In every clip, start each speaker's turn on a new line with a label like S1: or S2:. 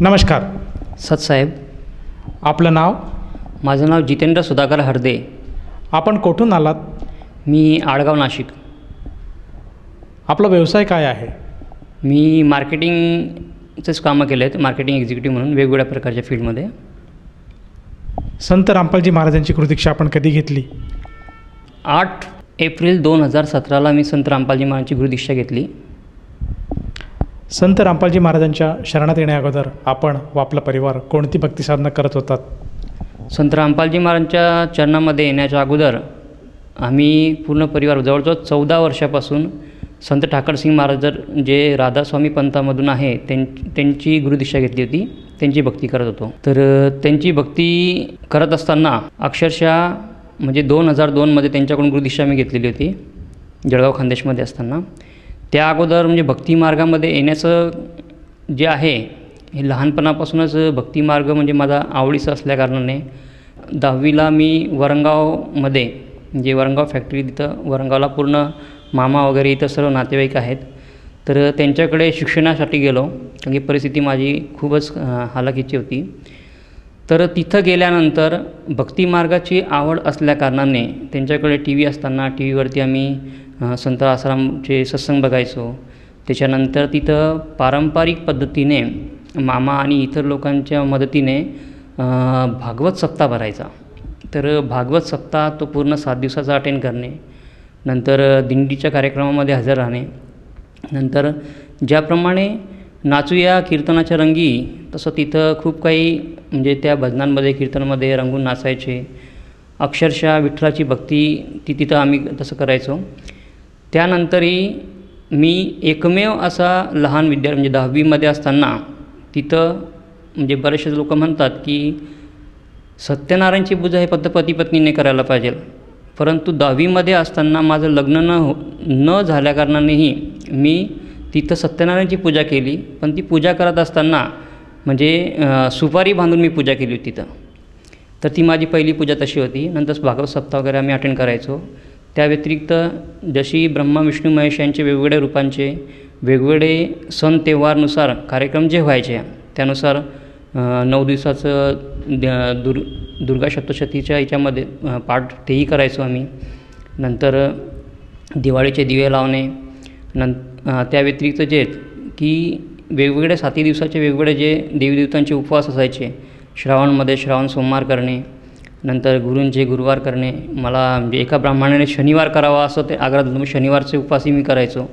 S1: नमस्कार.
S2: सतसाहेब.
S1: आपलं नाव?
S2: माझं नाव जितेंद्र सुधाकर हरदे.
S1: आपण कुठून आलात?
S2: मी आडगाव, नाशिक.
S1: आपला व्यवसाय काय आहे?
S2: मी मार्केटिंगचेच कामं केले आहेत, मार्केटिंग एक्झिक्युटिव्ह म्हणून वेगवेगळ्या प्रकारच्या फील्डमध्ये.
S1: संत रामपालजी महाराजांची गुरुदीक्षा आपण कधी घेतली?
S2: 8 एप्रिल 2017ला मी संत रामपालजी महाराजांची गुरुदीक्षा घेतली.
S1: संत रामपालजी महाराजांच्या शरणात येण्या अगोदर आपण व आपला परिवार कोणती भक्ती साधना करत होतात?
S2: संत रामपालजी महाराजांच्या चरणामध्ये येण्याच्या अगोदर आम्ही पूर्ण परिवार जवळजवळ 14 वर्षापासून संत ठाकरसिंग महाराज जे राधास्वामी पंथामधून आहे त्यांची गुरुदीक्षा घेतली होती, त्यांची भक्ती करत होतो. तर त्यांची भक्ती करत असताना अक्षरशः म्हणजे 2002मध्ये त्यांच्याकडून गुरुदीक्षा मी घेतलेली होती, जळगाव खानदेशमध्ये असताना. त्या अगोदर म्हणजे भक्ती मार्गामध्ये येण्याचं जे आहे हे लहानपणापासूनच भक्ती मार्ग म्हणजे माझा आवडीचा असल्याकारणाने 10वीला मी वरंगावमध्ये म्हणजे वरंगाव फॅक्टरी, तिथं वरंगावला पूर्ण मामा वगैरे इथं सर्व नातेवाईक आहेत, तर त्यांच्याकडे शिक्षणासाठी गेलो कारण की परिस्थिती माझी खूपच हालाकीची होती. तर तिथं गेल्यानंतर भक्ती मार्गाची आवड असल्याकारणाने त्यांच्याकडे टी व्ही असताना टी व्हीवरती आम्ही संत आसारामचे सत्संग बघायचो. त्याच्यानंतर तिथं पारंपरिक पद्धतीने मामा आणि इतर लोकांच्या मदतीने भागवत सप्ताह भरायचा. तर भागवत सप्ताह तो पूर्ण 7 दिवसाचा अटेंड करणे, नंतर दिंडीच्या कार्यक्रमामध्ये हजर राहणे, नंतर ज्याप्रमाणे नाचूया कीर्तनाच्या रंगी तसं तिथं खूप काही म्हणजे त्या भजनांमध्ये कीर्तनामध्ये रंगून नाचायचे. अक्षरशः विठ्ठलाची भक्ती तिथं आम्ही तसं करायचो. त्यानंतरही मी एकमेव असा लहान विद्यार्थी म्हणजे 10वीमध्ये असताना तिथं म्हणजे बरेचसे लोक म्हणतात की सत्यनारायणची पूजा हे फक्त पती पत्नीने करायला पाहिजे, परंतु 10वीमध्ये असताना माझं लग्न न झाल्याकारणानेही मी तिथं सत्यनारायणची पूजा केली. पण ती पूजा करत असताना म्हणजे सुपारी बांधून मी पूजा केली होती तिथं. तर ती माझी पहिली पूजा तशी होती. नंतर भागवत सप्ताह वगैरे आम्ही अटेंड करायचो. त्या व्यतिरिक्त जशी ब्रह्मा विष्णू महेश यांचे वेगवेगळ्या रूपांचे वेगवेगळे सण तेव्हारनुसार कार्यक्रम जे व्हायचे त्यानुसार 9 दिवसाचं दुर्गा सप्तशतीच्या याच्यामध्ये पाठ तेही करायचो आम्ही. नंतर दिवाळीचे दिवे लावणे, त्या व्यतिरिक्त जे की वेगवेगळे 7 दिवसाचे वेगवेगळे जे देवीदेवतांचे उपवास असायचे, श्रावणमध्ये श्रावण सोमवार करणे, नंतर गुरूंचे गुरुवार करणे. मला म्हणजे एका ब्राह्मणाने शनिवार करावा असं ते आग्रह धरला, मग शनिवारचे उपवासही मी करायचो.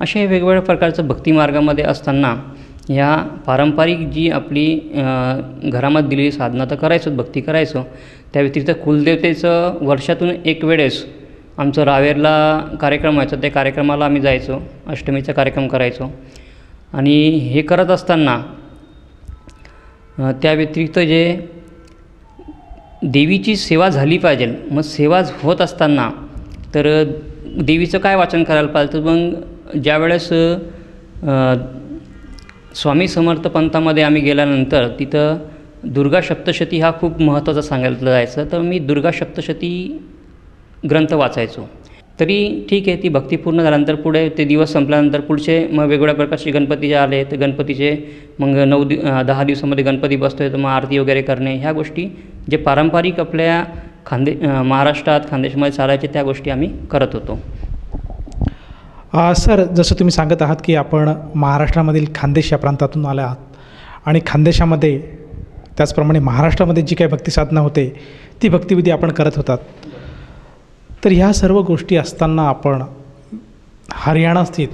S2: असे वेगवेगळ्या प्रकारचं भक्तिमार्गामध्ये असताना ह्या पारंपरिक जी आपली घरामध्ये दिलेली साधना तर करायचोच, भक्ती करायचो. त्या व्यतिरिक्त कुलदेवतेचं वर्षातून एक वेळेस आमचं रावेरला कार्यक्रम व्हायचा, त्या कार्यक्रमाला आम्ही जायचो, अष्टमीचा कार्यक्रम करायचो. आणि हे करत असताना त्या व्यतिरिक्त जे देवीची सेवा झाली पाहिजे, मग सेवा होत असताना तर देवीचं काय वाचन करायला पाहिजे. तर मग ज्यावेळेस स्वामी समर्थ पंथामध्ये आम्ही गेल्यानंतर तिथं दुर्गा सप्तशती हा खूप महत्त्वाचा सांगितलं जायचं, तर मी दुर्गा सप्तशती ग्रंथ वाचायचो. तरी ठीक आहे, ती भक्ती पूर्ण झाल्यानंतर पुढे ते दिवस संपल्यानंतर पुढचे मग वेगवेगळ्या प्रकारचे गणपती जे आले तर गणपतीचे मग 10 दिवसामध्ये गणपती बसतोय तर मग आरती वगैरे करणे, ह्या गोष्टी जे पारंपरिक आपल्या महाराष्ट्रात खानदेशमध्ये चालायचे त्या गोष्टी आम्ही करत होतो.
S1: सर, जसं तुम्ही सांगत आहात की आपण महाराष्ट्रामधील खानदेश या प्रांतातून आले आहात आणि खानदेशामध्ये त्याचप्रमाणे महाराष्ट्रामध्ये जी काही भक्ती साधना होते ती भक्तिविधी आपण करत होतात. तर ह्या सर्व गोष्टी असताना आपण हरियाणा स्थित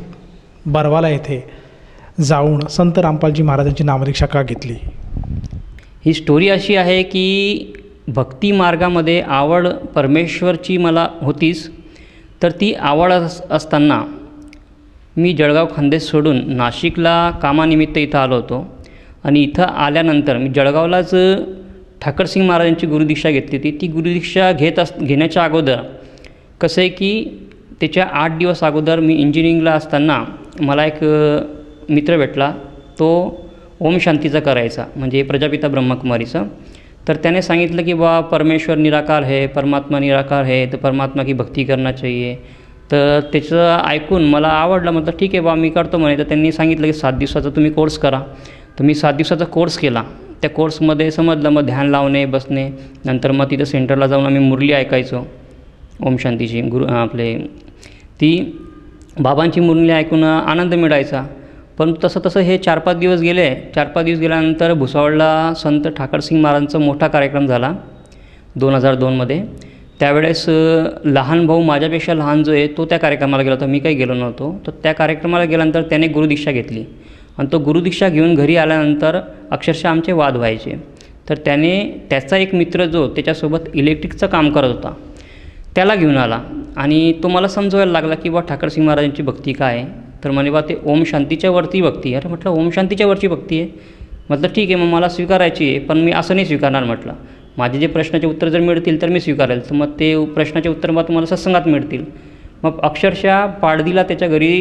S1: बरवाला येथे जाऊन संत रामपालजी महाराजांची नामदीक्षा का घेतली?
S2: ही स्टोरी अशी आहे की भक्ती मार्गामध्ये आवड परमेश्वरची मला होतीच, तर ती आवड असताना मी जळगाव खानदेश सोडून नाशिकला कामानिमित्त इथं आलो होतो. आणि इथं आल्यानंतर मी जळगावलाच ठाकरसिंग महाराजांची गुरुदीक्षा घेतली होती. ती गुरुदीक्षा घेण्याच्या अगोदर कसं आहे की त्याच्या 8 दिवस अगोदर मी इंजिनिअरिंगला असताना मला एक मित्र भेटला, तो ओम शांतीचा करायचा म्हणजे प्रजापिता ब्रह्मकुमारीचा. तर त्याने सांगितलं की बा परमेश्वर निराकार है, परमात्मा निराकार है, तो परमात्मा की भक्ती करना चाहिए. तर त्याचं ऐकून मला आवडलं, म्हटलं ठीक आहे बा मी करतो म्हणे. तर त्यांनी सांगितलं की 7 दिवसाचा तुम्ही कोर्स करा. तर मी 7 दिवसाचा कोर्स केला. त्या कोर्समध्ये समजलं, मग ध्यान लावणे, बसणे, नंतर मग तिथं सेंटरला जाऊन आम्ही मुरली ऐकायचो ओम शांतीची. आपले ती बाबांची मुरली ऐकून आनंद मिळायचा. पण तसं तसं हे 4-5 दिवस गेले. 4-5 दिवस गेल्यानंतर भुसावळला संत ठाकरसिंग महाराजांचा मोठा कार्यक्रम झाला 2002मध्ये. त्यावेळेस लहान भाऊ, माझ्यापेक्षा लहान जो आहे, तो त्या कार्यक्रमाला गेला होता. मी काही गेलो नव्हतो. तर त्या कार्यक्रमाला गेल्यानंतर त्याने गुरुदीक्षा घेतली आणि तो गुरुदीक्षा घेऊन घरी आल्यानंतर अक्षरशः आमचे वाद व्हायचे. तर त्याचा एक मित्र जो त्याच्यासोबत इलेक्ट्रिकचं काम करत होता, त्याला घेऊन आला आणि तो मला समजवायला लागला की बा ठाकरसिंग महाराजांची भक्ती काय आहे. तर म्हणे बा ते ओम शांतीच्या वरती भक्ती. अरे म्हटलं ओम शांतीच्या वरची भक्ती आहे. म्हटलं ठीक आहे, मग मला स्वीकारायची आहे, पण मी असं नाही स्वीकारणार. म्हटलं माझे जे प्रश्नाचे उत्तर जर मिळतील तर मी स्वीकारेल. तर मग ते प्रश्नाचे उत्तर मग तुम्हाला सत्संगात मिळतील. मग अक्षरशः पाडदीला त्याच्या घरी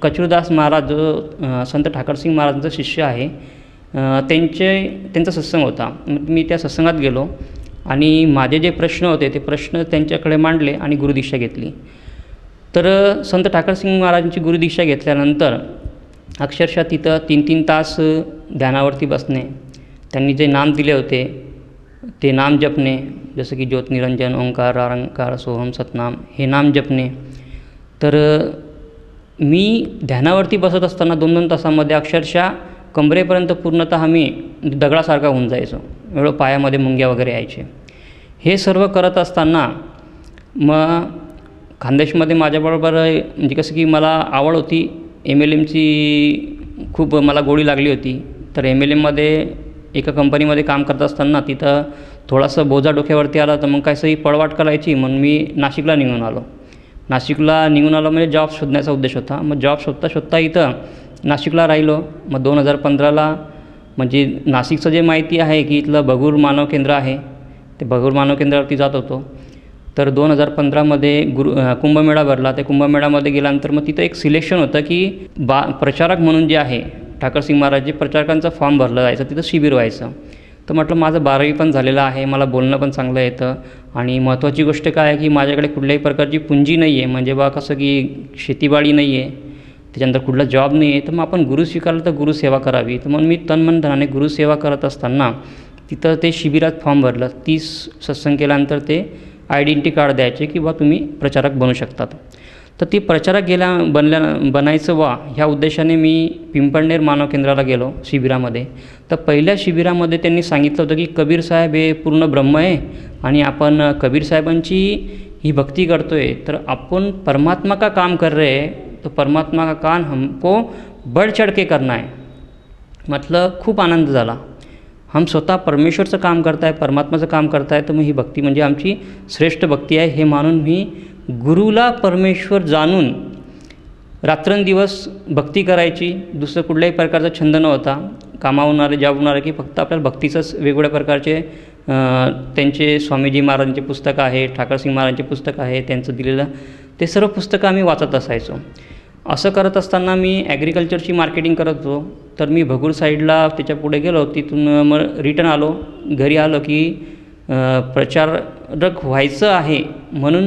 S2: कचरूदास महाराज जो संत ठाकरसिंग महाराजांचा शिष्य आहे, त्यांचा सत्संग होता. मग मी त्या सत्संगात गेलो आणि माझे जे प्रश्न होते ते प्रश्न त्यांच्याकडे मांडले आणि गुरुदीक्षा घेतली. तर संत ठाकरसिंग महाराजांची गुरुदीक्षा घेतल्यानंतर अक्षरशः तिथं 3-3 तास ध्यानावरती बसणे, त्यांनी जे नाम दिले होते ते नाम जपणे, जसं की ज्योत निरंजन, ओंकार, आरंकार, सोहम, सतनाम, हे नाम जपणे. तर मी ध्यानावरती बसत असताना 2-2 तासामध्ये अक्षरशः कमरेपर्यंत पूर्णतः मी दगडासारखा होऊन जायचो. एवढं पायामध्ये मुंग्या वगैरे यायचे. हे सर्व करत असताना मग खानदेशमध्ये माझ्याबरोबर म्हणजे कसं की मला आवड होती, MLMची खूप मला गोडी लागली होती. तर MLMमध्ये एका कंपनीमध्ये काम करत असताना तिथं थोडासा बोजा डोक्यावरती आला, तर मग काहीसही पळवाट करायची. म्हणून मी नाशिकला निघून आलो. म्हणजे जॉब शोधण्याचा उद्देश होता. मग जॉब शोधता इथं नाशिकला राहिलो. मग 2015ला म्हणजे नाशिकचं जे माहिती आहे की इथलं भगूर मानव केंद्र आहे, ते भगूर मानव केंद्रावरती जात होतो. तर 2015मध्ये कुंभमेळा भरला. त्या कुंभमेळ्यामध्ये गेल्यानंतर मग तिथं एक सिलेक्शन होतं की प्रचारक म्हणून जे आहे ठाकरसिंग महाराजचे प्रचारकांचा फॉर्म भरला जायचा, तिथं शिबिर व्हायचं. तर म्हटलं माझं 12वी पण झालेलं आहे, मला बोलणं पण चांगलं येतं आणि महत्त्वाची गोष्ट काय आहे की माझ्याकडे कुठल्याही प्रकारची पुंजी नाही आहे, म्हणजे बा कसं की शेतीबाडी नाही आहे, त्याच्यानंतर कुठला जॉब नाही आहे. तर मग आपण गुरु स्वीकारलं तर गुरुसेवा करावी. तर मग मी तन-मन धनाने गुरुसेवा करत असताना तिथं ते शिबिरात फॉर्म भरलं. 30 सत्संग केल्यानंतर ते आयडेंटिटी कार्ड द्यायचे की बा तुम्ही प्रचारक बनू शकतात. तर ती प्रचारक बनायचं ह्या उद्देशाने मी पिंपळनेर मानव केंद्राला गेलो शिबिरामध्ये. तर पहिल्या शिबिरामध्ये त्यांनी सांगितलं होतं की कबीर साहेब हे पूर्ण ब्रह्म आहे आणि आपण कबीर साहेबांची ही भक्ती करतो आहे, तर आपण परमात्मा का काम कर रहे हैं, तो परमात्मा का काम हमको बढ़ चढ़ के करना है. म्हटलं खूप आनंद झाला. हम स्वतः परमेश्वरचं काम करताय, परमात्माचं काम करताय, तर मग ही भक्ती म्हणजे आमची श्रेष्ठ भक्ती आहे हे मानून मी गुरुला परमेश्वर जाणून रात्रंदिवस भक्ती करायची. दुसरं कुठल्याही प्रकारचा छंद नव्हता. कामावून आले, जॉबवरून आले की फक्त आपल्याला भक्तीचंच वेगवेगळ्या प्रकारचे त्यांचे स्वामीजी महाराजांचे पुस्तकं आहे, ठाकरसिंग महाराजांचे पुस्तकं आहे, त्यांचं दिलेलं ते सर्व पुस्तकं आम्ही वाचत असायचो. असं करत असताना मी ॲग्रिकल्चरची मार्केटिंग करत होतो. तर मी भगूर साईडला त्याच्या पुढे गेलो. तिथून मग रिटर्न आलो. घरी आलो की प्रचारक व्हायचं आहे म्हणून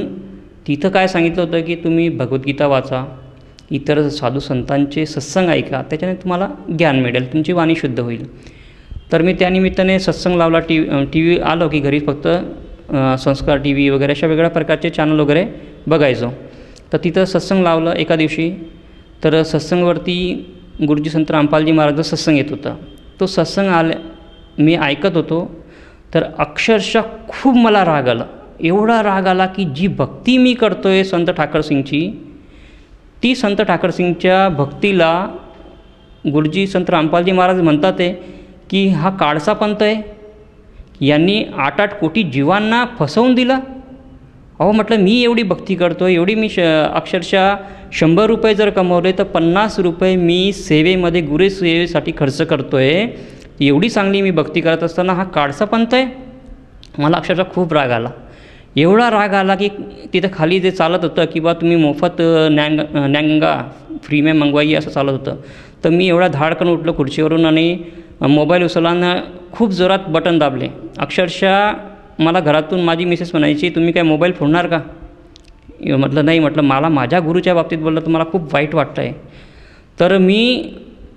S2: तिथं काय सांगितलं होतं की तुम्ही भगवद्गीता वाचा, इतर साधू संतांचे सत्संग ऐका, त्याच्याने तुम्हाला ज्ञान मिळेल, तुमची वाणी शुद्ध होईल. तर मी त्यानिमित्ताने सत्संग लावला. टी व्ही आलो की घरी फक्त संस्कार TV वगैरे अशा वेगळ्या प्रकारचे चॅनल वगैरे बघायचो. तर तिथं सत्संग लावलं एका दिवशी. तर सत्संगवरती गुरुजी संत रामपालजी महाराजांचा सत्संग येत होता. तो सत्संग मी ऐकत होतो. तर अक्षरशः खूप मला राग आला. एवढा राग आला की जी भक्ती मी करतोय संत ठाकरसिंगची, ती संत ठाकरसिंगच्या भक्तीला गुरुजी संत रामपालजी महाराज म्हणतात आहे की हा काळसा पंथ आहे, यांनी 8-8 कोटी जीवांना फसवून दिला. अहो म्हटलं मी एवढी भक्ती करतो, एवढी मी अक्षरशः 100 रुपये जर कमवले तर 50 रुपये मी सेवेमध्ये गुरुसेवेसाठी खर्च करतो आहे. एवढी चांगली मी भक्ती करत असताना हा काळसा पंथ आहे. मला अक्षरशः खूप राग आला. एवढा राग आला की तिथं खाली जे चालत होतं की बा तुम्ही मोफत न्यांगा फ्री में मंगवाई असं चालत होतं. तर मी एवढा धाडकन उठलो खुर्चीवरून आणि मोबाईल उचलला, खूप जोरात बटन दाबले. अक्षरशः मला घरातून माझी मिसेस म्हणायची तुम्ही काय मोबाईल फोडणार का. म्हटलं नाही. म्हटलं मला माझ्या गुरुच्या बाबतीत बोललं तर मला खूप वाईट वाटतं आहे. तर मी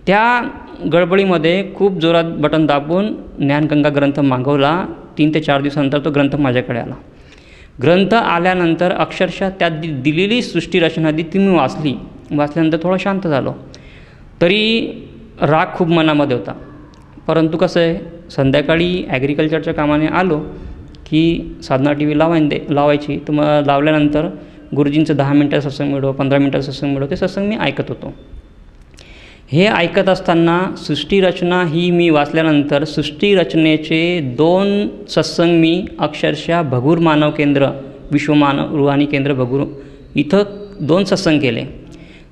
S2: त्या गडबडीमध्ये खूप जोरात बटन दाबून ज्ञानगंगा ग्रंथ मागवला. 3 ते 4 दिवसानंतर तो ग्रंथ माझ्याकडे आला. ग्रंथ आल्यानंतर अक्षरशः त्यात दिलेली सृष्टीरचना ती मी वाचल्यानंतर थोडं शांत झालो. तरी राग खूप मनामध्ये होता. परंतु कसं आहे, संध्याकाळी ॲग्रिकल्चरच्या कामाने आलो की साधना टी व्ही लावायची. तर मग लावल्यानंतर गुरुजींचं 10 मिनटं सत्संग मिळो, 15 मिनटं सत्संग मिळो, ते सत्संग मी ऐकत होतो. हे ऐकत असताना सृष्टीरचना ही मी वाचल्यानंतर सृष्टीरचनेचे 2 सत्संग मी अक्षरशः भगूर मानव केंद्र, विश्वमानव रुहानी केंद्र भगूर इथं 2 सत्संग केले.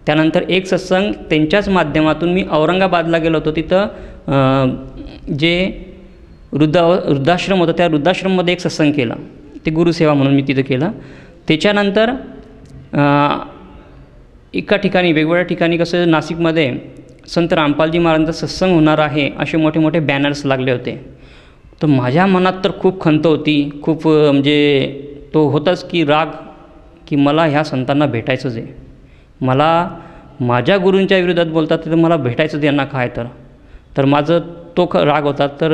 S2: त्यानंतर एक सत्संग त्यांच्याच माध्यमातून मी औरंगाबादला गेलो होतो. तिथं जे वृद्धाश्रम होतं त्या वृद्धाश्रममध्ये एक सत्संग केला. ते गुरुसेवा म्हणून मी तिथं केलं. त्याच्यानंतर एका ठिकाणी वेगवेगळ्या ठिकाणी कसं नाशिकमध्ये संत रामपालजी महाराजांचा सत्संग होणार आहे असे मोठे मोठे बॅनर्स लागले होते. तर माझ्या मनात तर खूप खंत होती, खूप म्हणजे तो होताच की राग की मला ह्या संतांना भेटायचंच आहे. मला माझ्या गुरूंच्या विरोधात बोलतात तर मला भेटायचंच यांना काय तर माझं तो राग होता. तर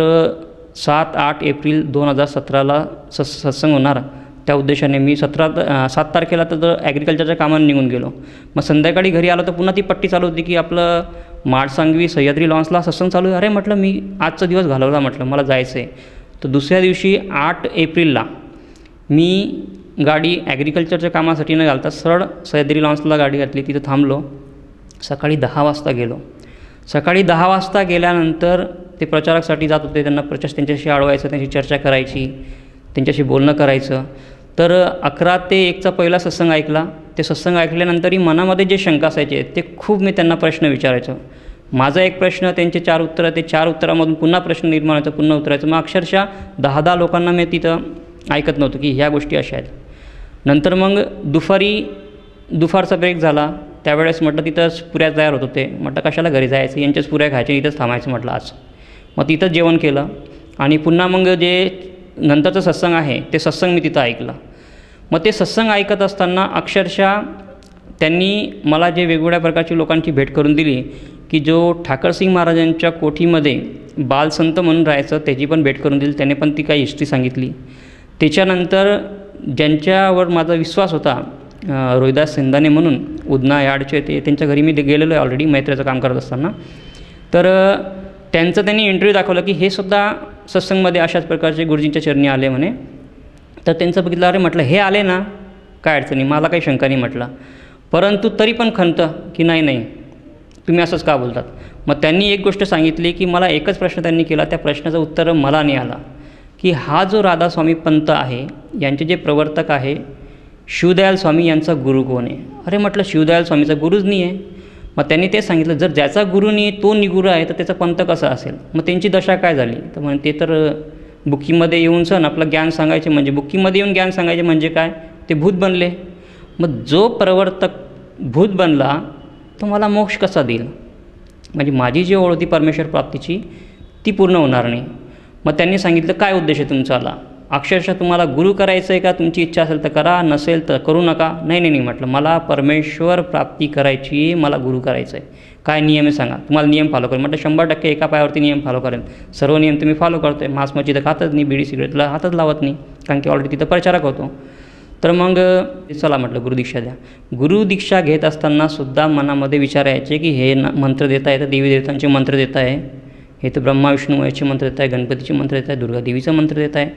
S2: 7-8 एप्रिल 2017ला सत्संग होणार त्या उद्देशाने मी 7 तारखेला तर ॲग्रिकल्चरच्या कामाने निघून गेलो. मग संध्याकाळी घरी आलो तर पुन्हा ती पट्टी चालू होती की आपलं माडसांगवी सह्याद्री लॉन्सला सत्संग चालू आहे. अरे म्हटलं मी आजचा दिवस घालवला, म्हटलं मला जायचं आहे. तर दुसऱ्या दिवशी 8 एप्रिलला मी गाडी ॲग्रिकल्चरच्या कामासाठी न घालता सरळ सह्याद्री लॉन्सला गाडी घातली. तिथं थांबलो. सकाळी 10 वाजता गेलो. सकाळी 10 वाजता गेल्यानंतर ते प्रचारकसाठी जात होते. त्यांना त्यांच्याशी अडवायचं, त्यांची चर्चा करायची, त्यांच्याशी बोलणं करायचं. तर 11 ते 1चा पहिला सत्संग ऐकला. ते सत्संग ऐकल्यानंतरही मनामध्ये जे शंका असायचे ते खूप मी त्यांना प्रश्न विचारायचो. माझा एक प्रश्न, त्यांचे 4 उत्तरं, ते 4 उत्तरामधून पुन्हा प्रश्न निर्माण व्हायचा, पुन्हा उत्तरायचं. मग अक्षरशः 10 लोकांना मी तिथं ऐकत नव्हतो की ह्या गोष्टी अशा आहेत. नंतर मग दुपारचा ब्रेक झाला. त्यावेळेस म्हटलं तिथंच पुऱ्या तयार होत होते. म्हटलं कशाला घरी जायचं, यांच्याच पुऱ्या खायच्या, इथंच थांबायचं म्हटलं आज. मग तिथंच जेवण केलं आणि पुन्हा मग जे नंतरचं सत्संग आहे ते सत्संग मी तिथं ऐकलं. मग ते सत्संग ऐकत असताना अक्षरशः त्यांनी मला जे वेगवेगळ्या प्रकारची लोकांची भेट करून दिली की जो ठाकरसिंग महाराजांच्या कोठीमध्ये बालसंत म्हणून राहायचं त्याची पण भेट करून दिली. त्याने पण ती काही हिस्ट्री सांगितली. त्याच्यानंतर ज्यांच्यावर माझा विश्वास होता, रोहिदास सिंधाने म्हणून उदना यार्डचे, ते त्यांच्या घरी मी गेलेलो आहे ऑलरेडी मैत्र्याचं काम करत असताना. तर त्यांचं त्यांनी इंटरव्ह्यू दाखवलं की हे सुद्धा सत्संगमध्ये अशाच प्रकारचे गुरुजींच्या चरणी आले म्हणे. तर त्यांचं बघितलं, अरे म्हटलं हे आले ना काय अडचणी, मला काही शंका नाही म्हटलं. परंतु तरी पण खंत की नाही तुम्ही असंच का बोलतात. मग त्यांनी एक गोष्ट सांगितली की मला एकच प्रश्न त्यांनी केला, त्या प्रश्नाचं उत्तर मला नाही आला की हा जो राधास्वामी पंत आहे यांचे जे प्रवर्तक आहे शिवदयाल स्वामी यांचा गुरु कोण आहे. अरे म्हटलं शिवदयाल स्वामीचा गुरुच नाही आहे. मग त्यांनी ते सांगितलं, जर ज्याचा गुरु नाही तो निगुरू आहे तर त्याचा पंथ कसा असेल. मग त्यांची दशा काय झाली तर म्हणे ते तर बुक्कीमध्ये येऊन सण आपलं ज्ञान सांगायचे, म्हणजे बुक्कीमध्ये येऊन ज्ञान सांगायचे म्हणजे काय, ते भूत बनले. मग जो प्रवर्तक भूत बनला तो मला मोक्ष कसा देईल, म्हणजे माझी जी ओळ होती परमेश्वर प्राप्तीची ती पूर्ण होणार नाही. मग त्यांनी सांगितलं काय उद्देश आहे तुमचा आला, अक्षरशः तुम्हाला गुरु करायचं आहे का, तुमची इच्छा असेल तर करा, नसेल तर करू नका. नाही म्हटलं मला परमेश्वर प्राप्ती करायची, मला गुरु करायचं आहे. काय नियम आहे सांगा, तुम्हाला नियम फॉलो करेल. म्हटलं 100% एका पायावरती नियम फॉलो करेल. सर्व नियम तुम्ही फॉलो करतो आहे. मांस मच्छी तर खातच नाही, बिडी सिगरेटला हातच लावत नाही, कारण की ऑलरेडी तिथं प्रचारक होतो. तर मग चला म्हटलं गुरुदीक्षा द्या. गुरुदीक्षा घेत असताना सुद्धा मनामध्ये विचार यायचे की हे मंत्र देत आहे तर देवी देवतांचे मंत्र देत आहे, हे तर ब्रह्मा विष्णू महेशचे मंत्र देत आहे, गणपतीचे मंत्र देत आहे, दुर्गा देवीचं मंत्र देत आहे.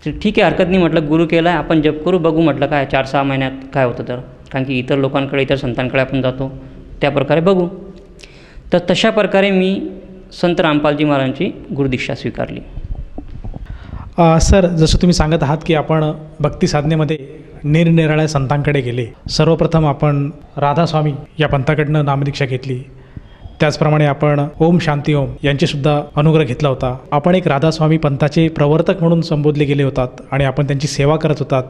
S2: तर ठीक आहे हरकत नाही म्हटलं, गुरु केला आहे आपण जप करू, बघू म्हटलं काय 4-6 महिन्यात काय होतं तर, कारण की इतर लोकांकडे इतर संतांकडे आपण जातो त्या प्रकारे बघू. तर तशा प्रकारे मी संत रामपालजी महाराजांची गुरुदीक्षा स्वीकारली.
S1: सर, जसं तुम्ही सांगत आहात की आपण भक्ती साधनेमध्ये निरनिराळ्या संतांकडे गेले. सर्वप्रथम आपण राधास्वामी या पंथाकडनं नामदीक्षा घेतली. त्याचप्रमाणे आपण ओम शांती ओम यांचेसुद्धा अनुग्रह घेतला होता. आपण एक राधास्वामी पंथाचे प्रवर्तक म्हणून संबोधले गेले होतात आणि आपण त्यांची सेवा करत होतात.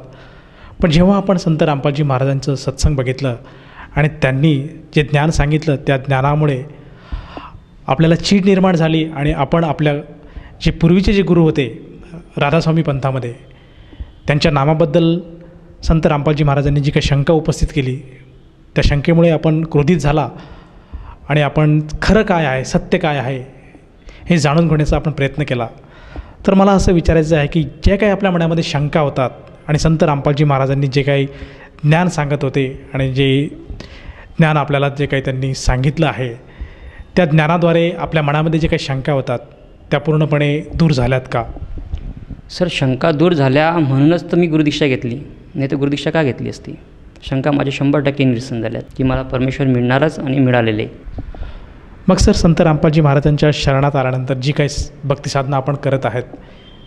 S1: पण जेव्हा आपण संत रामपालजी महाराजांचं सत्संग बघितलं आणि त्यांनी जे ज्ञान सांगितलं त्या ज्ञानामुळे आपल्याला चीड निर्माण झाली आणि आपण आपल्या जे पूर्वीचे जे गुरु होते राधास्वामी पंथामध्ये त्यांच्या नामाबद्दल संत रामपालजी महाराजांनी जी काही शंका उपस्थित केली त्या शंकेमुळे आपण क्रोधित झाला आणि आपण खरं काय आहे, सत्य काय आहे हे जाणून घेण्याचा आपण प्रयत्न केला. तर मला असं विचारायचं आहे की जे काही आपल्या मनामध्ये शंका होतात आणि संत रामपालजी महाराजांनी जे काही ज्ञान सांगत होते आणि जे ज्ञान आपल्याला जे काही त्यांनी सांगितलं आहे, त्या ज्ञानाद्वारे आपल्या मनामध्ये जे काही शंका होतात त्या पूर्णपणे दूर झाल्यात का?
S2: सर, शंका दूर झाल्या म्हणूनच तर मी गुरुदीक्षा घेतली, नाही तर गुरुदीक्षा का घेतली असती? शंका माझ्या 100% निरसन झाल्यात की मला परमेश्वर मिळणारच आणि मिळालेले.
S1: मग सर, संत रामपालजी महाराजांच्या शरणात आल्यानंतर जी काही भक्तिसाधना आपण करत आहेत,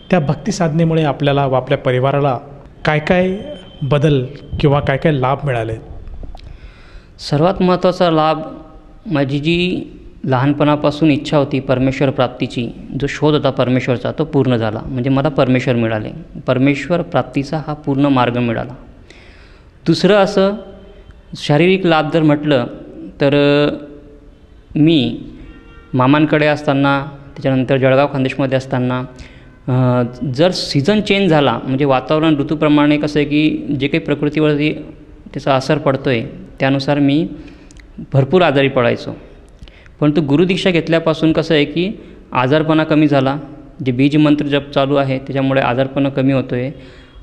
S1: त्या भक्तिसाधनेमुळे आपल्याला व आपल्या परिवाराला काय काय बदल किंवा काय काय लाभ मिळाले?
S2: सर्वात महत्त्वाचा लाभ, माझी जी लहानपणापासून इच्छा होती परमेश्वर प्राप्तीची, जो शोध होता परमेश्वरचा, तो पूर्ण झाला. म्हणजे मला परमेश्वर मिळाले, परमेश्वर प्राप्तीचा हा पूर्ण मार्ग मिळाला. दुसरं असं शारीरिक लाभ जर म्हटलं तर मी मामांकडे असताना, त्याच्यानंतर जळगाव खानदेशमध्ये असताना जर सीझन चेंज झाला, म्हणजे वातावरण ऋतूप्रमाणे कसं आहे की जे काही प्रकृतीवरती त्याचा असर पडतो आहे त्यानुसार मी भरपूर आजारी पडायचो. परंतु गुरुदीक्षा घेतल्यापासून कसं आहे की आजारपणा कमी झाला. जे बीज मंत्र जप चालू आहे त्याच्यामुळे आजारपणा कमी होतो आहे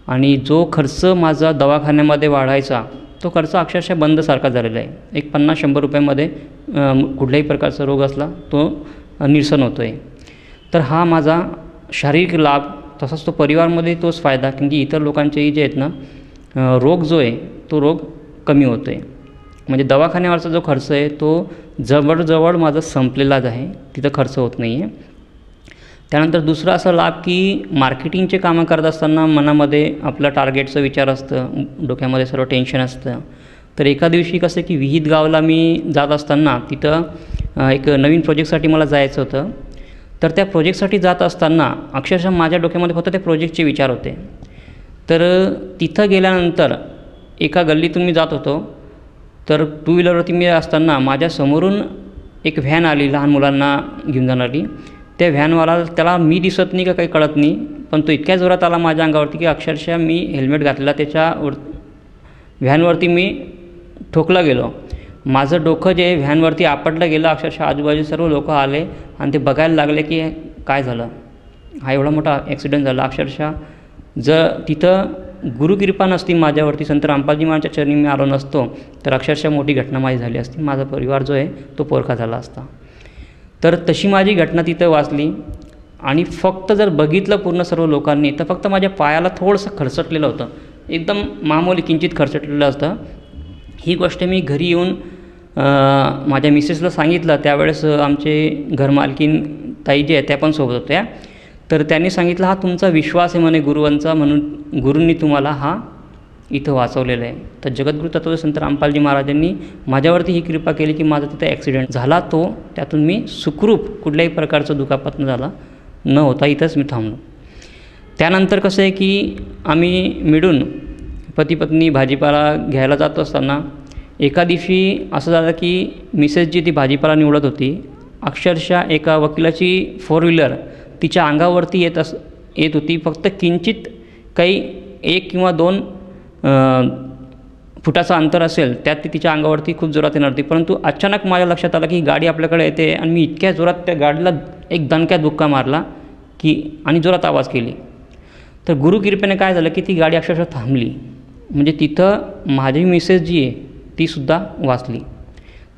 S2: आणि जो खर्च माझा दवाखान्यामध्ये वाढायचा तो खर्च अक्षरशः बंदसारखा झालेला आहे. एक 50-100 रुपयामध्ये कुठल्याही प्रकारचा रोग असला तो निरसन होतो आहे. तर हा माझा शारीरिक लाभ. तसाच तो परिवारामध्ये तोच फायदा, कारण की इतर लोकांचेही जे आहेत ना, रोग जो आहे तो रोग कमी होतो आहे. म्हणजे दवाखान्यावरचा जो खर्च आहे तो जवळजवळ माझा संपलेलाच आहे, तिथं खर्च होत नाही आहे. त्यानंतर दुसरा असा लाभ की मार्केटिंगचे कामं करत असताना मनामध्ये आपलं टार्गेटचं विचार असतं, डोक्यामध्ये सर्व टेन्शन असतं. तर एका दिवशी कसं की विहित गावला मी जात असताना तिथं एक नवीन प्रोजेक्टसाठी मला जायचं होतं. तर त्या प्रोजेक्टसाठी जात असताना अक्षरशः माझ्या डोक्यामध्ये फक्त त्या प्रोजेक्टचे विचार होते. तर तिथं गेल्यानंतर एका गल्लीतून मी जात होतो, तर टू व्हीलरवरती मी असताना माझ्या समोरून एक व्हॅन आली लहान मुलांना घेऊन जाणारी. त्या व्हॅनवाला, त्याला मी दिसत नाही का काही कळत नाही, पण तो इतक्या जोरात आला माझ्या अंगावरती की अक्षरशः मी हेल्मेट घातलेला त्याच्यावर व्हॅनवरती मी ठोकला गेलो. माझं डोकं जे व्हॅनवरती आपटलं गेलं. अक्षरशः आजूबाजूचे सर्व लोक आले आणि ते बघायला लागले की काय झालं, हा एवढा मोठा ॲक्सिडेंट झाला. अक्षरशः जर तिथं गुरुकृपा नसती माझ्यावरती, संत रामपालजी महाराजांच्या चरणी मी आलो नसतो, तर अक्षरशः मोठी घटना माझी झाली असती. माझा परिवार जो आहे तो पोरका झाला असता. तर तशी माझी घटना तिथं वाचली. आणि फक्त जर बघितलं पूर्ण सर्व लोकांनी तर फक्त माझ्या पायाला थोडंसं खरचटलेलं होतं, एकदम मामूली किंचित खरचटलेलं असतं. ही गोष्ट मी घरी येऊन माझ्या मिसेसला सांगितलं. त्यावेळेस आमचे घरमालकीन ताई जे आहे त्या पण सोबत होत्या. तर त्यांनी सांगितलं, हा तुमचा विश्वास आहे म्हणे गुरुवांचा, म्हणून गुरूंनी तुम्हाला हा इथं वाचवलेलं आहे. तर जगद्गुरू तत्वदर्शी संत रामपालजी महाराजांनी माझ्यावरती ही कृपा केली की माझा तिथं ॲक्सिडेंट झाला, तो त्यातून मी सुखरूप कुठल्याही प्रकारचं दुखापत न झाला न होता इथंच मी थांबलो. त्यानंतर कसं आहे की आम्ही मिळून पती पत्नी भाजीपाला घ्यायला जात असताना एका दिवशी असं झालं की मिसेस जी ती भाजीपाला निवडत होती, अक्षरशः एका वकिलाची 4 व्हीलर तिच्या अंगावरती येत होती. फक्त किंचित काही 1 किंवा 2 फुटाचं अंतर असेल त्यात ती तिच्या अंगावरती खूप जोरात येणार होती. परंतु अचानक माझ्या लक्षात आलं की ही गाडी आपल्याकडे येते आणि मी इतक्या जोरात त्या गाडीला एक दणक्यात धक्का मारला की आणि जोरात आवाज केली. तर गुरुकृपेने काय झालं की ती गाडी अक्षरशः थांबली. म्हणजे तिथं माझी मिसेस जी आहे तीसुद्धा वाचली.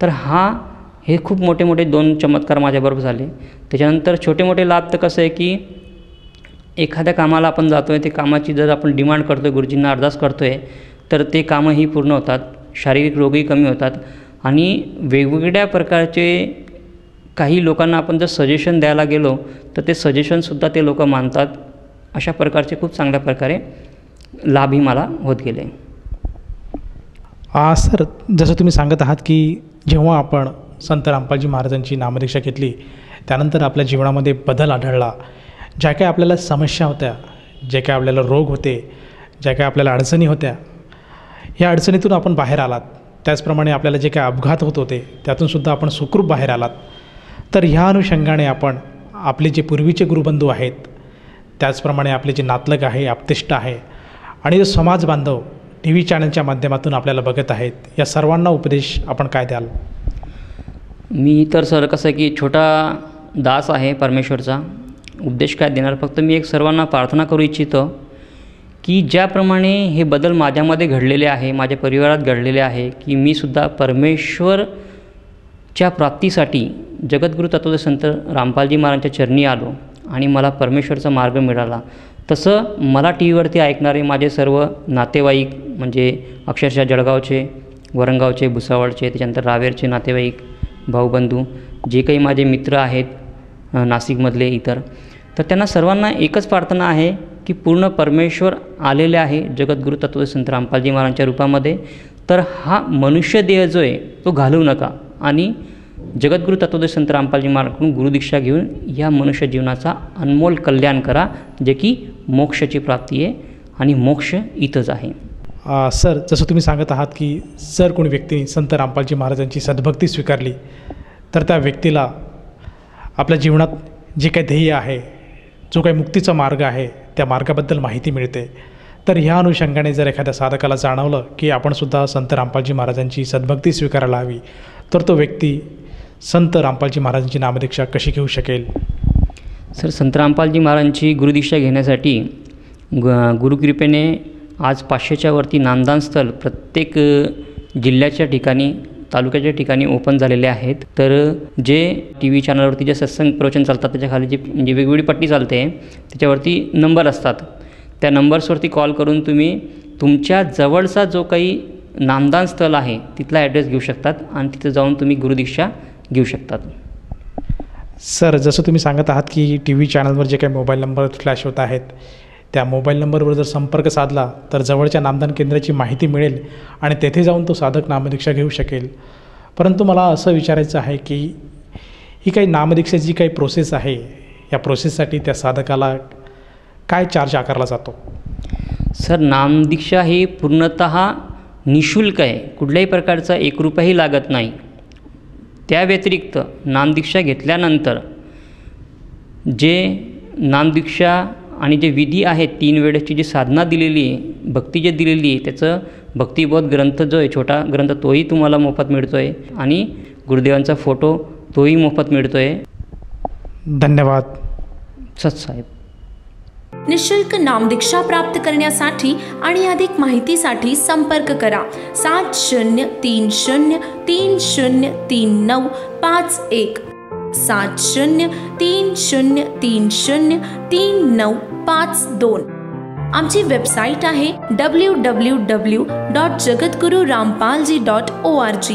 S2: तर हे खूप मोठे मोठे 2 चमत्कार माझ्याबरोबर झाले. त्याच्यानंतर छोटे मोठे लाभ तर कसं आहे की एखाद्या कामाला आपण जातो आहे, ते कामाची जर आपण डिमांड करतो आहे, गुरुजींना अरदास करतो आहे, तर ते कामंही पूर्ण होतात, शारीरिक रोगही कमी होतात. आणि वेगवेगळ्या प्रकारचे काही लोकांना आपण जर सजेशन द्यायला गेलो तर ते सजेशनसुद्धा ते लोक मानतात. अशा प्रकारचे खूप चांगल्या प्रकारे लाभही मला होत गेले.
S1: सर, जसं तुम्ही सांगत आहात की जेव्हा आपण संत रामपालजी महाराजांची नामदीक्षा घेतली त्यानंतर आपल्या जीवनामध्ये बदल आढळला. ज्या काही आपल्याला समस्या होत्या, जे काही आपल्याला रोग होते, ज्या काही आपल्याला अडचणी होत्या, या अडचणीतून आपण बाहेर आलात. त्याचप्रमाणे आपल्याला जे काही अपघात होत होते त्यातूनसुद्धा आपण सुखरूप बाहेर आलात. तर ह्या अनुषंगाने आपण आपले जे पूर्वीचे गुरुबंधू आहेत, त्याचप्रमाणे आपले जे नातलग आहे, आप्तेष्ट आहे आणि जो समाज बांधव TV चॅनलच्या माध्यमातून आपल्याला बघत आहेत, या सर्वांना उपदेश आपण काय द्याल?
S2: मी तर सर कसं की छोटा दास आहे परमेश्वरचा. उपदेश काय देणार, फक्त मी एक सर्वांना प्रार्थना करू इच्छितो की ज्याप्रमाणे हे बदल माझ्यामध्ये घडलेले आहे, माझ्या परिवारात घडलेले आहे, की मी सुद्धा परमेश्वरच्या प्राप्तीसाठी जगद्गुरू तत्वदर्शी संत रामपालजी महाराजांच्या चरणी आलो आणि मला परमेश्वरचा मार्ग मिळाला. तसं मला टी व्हीवरती ऐकणारे माझे सर्व नातेवाईक, म्हणजे अक्षरशः जळगावचे, वरणगावचे, भुसावळचे, त्याच्यानंतर रावेरचे नातेवाईक, भाऊबंधू, जे काही माझे मित्र आहेत नाशिकमधले इतर, तर त्यांना सर्वांना एकच प्रार्थना आहे की पूर्ण परमेश्वर आलेले आहे जगद्गुरू तत्वदर्शी संत रामपालजी महाराजांच्या रूपामध्ये. तर हा मनुष्य देह जो आहे तो घालवू नका आणि जगद्गुरू तत्वदर्शी संत रामपालजी महाराजांकडून गुरुदीक्षा घेऊन या मनुष्य जीवनाचा अनमोल कल्याण करा, जे की मोक्षाची प्राप्ती आहे आणि मोक्ष इथंच आहे.
S1: सर, जसं तुम्ही सांगत आहात की जर कोणी व्यक्तीने संत रामपालजी महाराजांची सद्भक्ती स्वीकारली तर त्या व्यक्तीला आपल्या जीवनात जे काही ध्येय आहे, जो काही मुक्तीचा मार्ग आहे, त्या मार्गाबद्दल माहिती मिळते. तर ह्या अनुषंगाने जर एखाद्या साधकाला जाणवलं की आपणसुद्धा संत रामपालजी महाराजांची सद्भक्ती स्वीकारायला हवी, तर तो व्यक्ती संत रामपालजी महाराजांची नामदीक्षा कशी घेऊ शकेल?
S2: सर, संत रामपालजी महाराजांची गुरुदीक्षा घेण्यासाठी गुरुकृपेने आज 500च्या वरती नामदान स्थळ प्रत्येक जिल्ह्याच्या ठिकाणी, तालुक्याच्या ठिकाणी ओपन झालेले आहेत. तर जे टी व्ही चॅनलवरती जे सत्संग प्रवचन चालतात त्याच्या खाली जी वेगवेगळी पट्टी चालते त्याच्यावरती नंबर असतात. त्या नंबर्सवरती कॉल करून तुम्ही तुमच्या जवळचा जो काही नामदान स्थळ आहे तिथला ॲड्रेस घेऊ शकतात आणि तिथं जाऊन तुम्ही गुरुदीक्षा घेऊ शकतात.
S1: सर, जसं तुम्ही सांगत आहात की टी व्ही चॅनलवर जे काही मोबाईल नंबर फ्लॅश होत आहेत, त्या मोबाईल नंबरवर जर संपर्क साधला तर जवळच्या नामदान केंद्राची माहिती मिळेल आणि तेथे जाऊन तो साधक नामदीक्षा घेऊ शकेल. परंतु मला असं विचारायचं आहे की ही काही नामदीक्षेची जी काही प्रोसेस आहे, या प्रोसेससाठी त्या साधकाला काय चार्ज आकारला जातो?
S2: सर, नामदीक्षा ही पूर्णतः निःशुल्क आहे. कुठल्याही प्रकारचा 1 रुपयाही लागत नाही. त्या व्यतिरिक्त नामदीक्षा घेतल्यानंतर जे नामदीक्षा आणि जे विधी आहेत, 3 वेळेची जी साधना दिलेली आहे, भक्ती जे दिलेली आहे, त्याचं भक्तिबोध ग्रंथ जो आहे, छोटा ग्रंथ, तोही तुम्हाला मोफत मिळतो आहे आणि गुरुदेवांचा फोटो तोही मोफत मिळतो आहे.
S1: धन्यवाद
S2: सतसाहेब.
S3: निःशुल्क नामदीक्षा प्राप्त करण्यासाठी आणि अधिक माहितीसाठी संपर्क करा 7030303951 7030303952. आमची वेबसाईट आहे www.jagadgururampalji.org.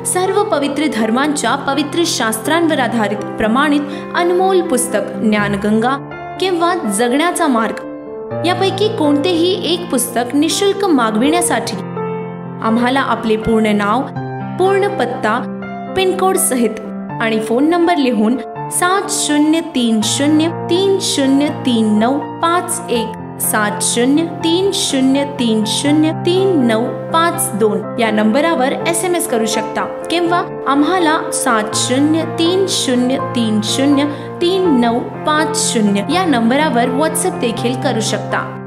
S3: सर्व पवित्र धर्मांच्या पवित्र शास्त्रांवर आधारित प्रमाणित अनमोल पुस्तक ज्ञानगंगा किंवा जगण्याचा मार्ग यापैकी कोणतेही एक पुस्तक निःशुल्क मागविण्यासाठी आम्हाला आपले पूर्ण नाव, पूर्ण पत्ता, पिनकोड सहित आणि फोन नंबर लिहून 7030303951 7030303952 या नंबरावर SMS करू शकता किंवा आम्हाला 7030303950 या नंबरावर WhatsApp देखील करू शकता.